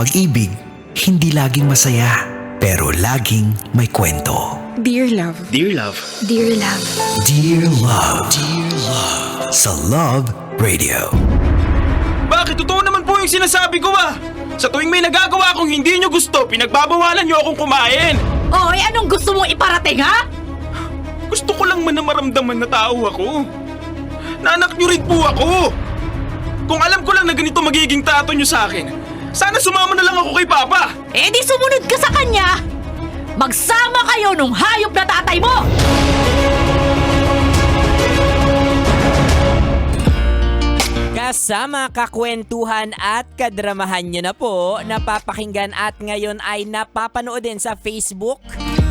Pag-ibig, hindi laging masaya, pero laging may kwento. Dear Love. Dear Love. Dear Love. Dear Love. Dear Love. Sa Love Radio. Bakit? Totoo naman po yung sinasabi ko Sa tuwing may nagagawa akong hindi nyo gusto, pinagbabawalan nyo akong kumain. Oy, anong gusto mong iparating, ha? Gusto ko lang man na maramdaman na tao ako. Na anak nyo rin po ako. Kung alam ko lang na ganito magiging tato nyo sa akin, sana sumama na lang ako kay Papa. Eh di sumunod ka sa kanya! Magsama kayo nung hayop na tatay mo! Kasama kakwentuhan at kadramahan nyo na po, napapakinggan at ngayon ay napapanood din sa Facebook,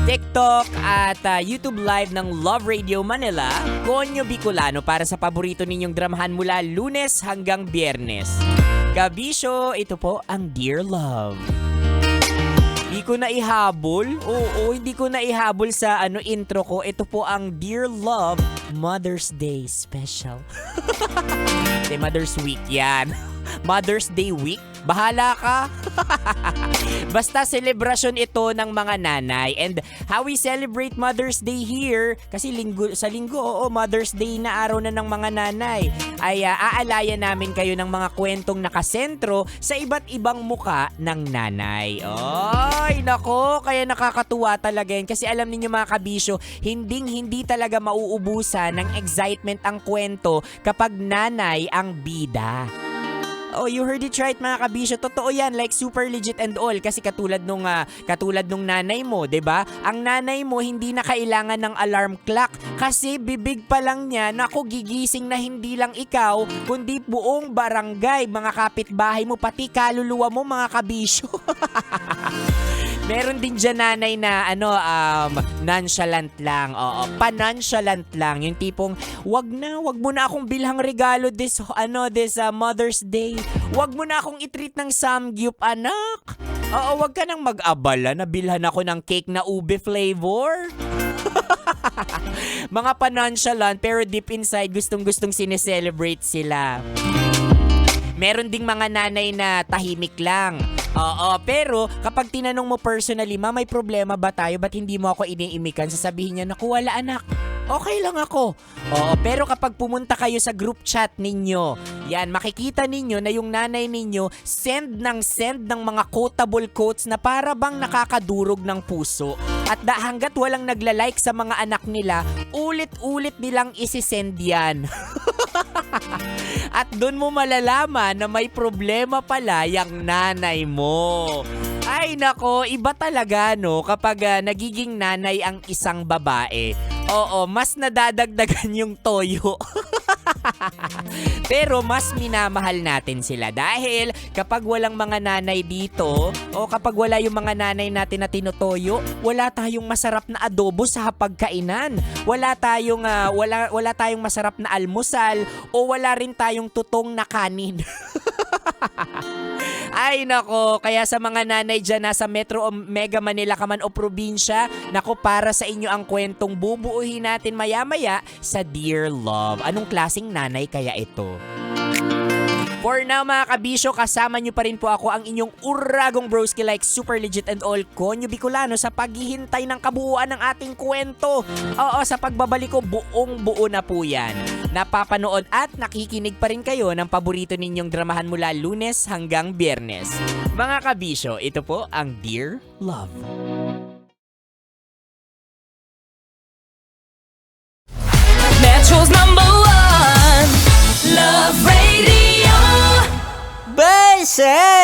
TikTok at YouTube Live ng Love Radio Manila, Konyo Bicolano para sa paborito ninyong dramahan mula Lunes hanggang Biyernes. Kabisyo, ito po ang Dear Love. Hindi ko na ihabol. Oo, hindi ko na ihabol sa intro ko. Ito po ang Dear Love Mother's Day Special. Mother's Week yan. Mother's Day Week? Bahala ka. Basta celebration ito ng mga nanay. And how we celebrate Mother's Day here, kasi sa linggo, Mother's Day na araw na ng mga nanay, ay aalayan namin kayo ng mga kwentong nakasentro sa iba't ibang muka ng nanay. Ay, nako, kaya nakakatuwa talaga yan. Kasi alam niyo mga kabisyo, hindi talaga mauubusan ng excitement ang kwento kapag nanay ang bida. Oh, you heard it right mga kabisyo. Totoo yan, like super legit and all. Kasi katulad nung nanay mo, 'di ba? Ang nanay mo hindi na kailangan ng alarm clock kasi bibig pa lang niya, naku, gigising na hindi lang ikaw, kundi buong barangay, mga kapitbahay mo, pati kaluluwa mo mga kabisyo. Meron din dyan nanay na nonchalant lang. Oo, panonchalant lang. Yung tipong, wag mo na akong bilhang regalo this Mother's Day. Wag mo na akong i-treat ng samgyup, anak. Oo, wag ka nang mag-abala na bilhan ako ng cake na ube flavor. Mga panonchalant pero deep inside gustong-gustong sineselebrate sila. Meron ding mga nanay na tahimik lang. Oo, pero kapag tinanong mo personally, ma, may problema ba tayo? Ba't hindi mo ako iniimikan? Sasabihin niya, naku, wala anak. Okay lang ako. Oo, pero kapag pumunta kayo sa group chat ninyo, yan, makikita ninyo na yung nanay ninyo send ng mga quotable quotes na para bang nakakadurog ng puso. At hanggat walang nagla-like sa mga anak nila, ulit-ulit nilang isisend yan. At doon mo malalaman na may problema pala yung nanay mo. Ay nako, iba talaga no kapag nagiging nanay ang isang babae. Oo, mas nadadagdagan yung toyo. Pero mas minamahal natin sila dahil kapag walang mga nanay dito o kapag wala yung mga nanay natin na tinutoyo, wala tayong masarap na adobo sa hapagkainan. Wala tayong masarap na almusal o wala rin tayong tutong na kanin. Ay nako, kaya sa mga nanay dyan nasa Metro o Mega Manila ka man o probinsya, nako, para sa inyo ang kwentong bubuuhin natin maya-maya sa Dear Love. Anong klaseng nanay kaya ito? For now mga kabisyo, kasama nyo pa rin po ako, ang inyong uragong broski like super legit and all Konyo Bicolano sa paghihintay ng kabuuan ng ating kwento. Oo, sa pagbabalik ko, buong buo na po yan. Napapanood at nakikinig pa rin kayo ng paborito ninyong dramahan mula Lunes hanggang Biyernes. Mga kabisyo, ito po ang Dear Love. Metro's #1 Love Radio. Bese!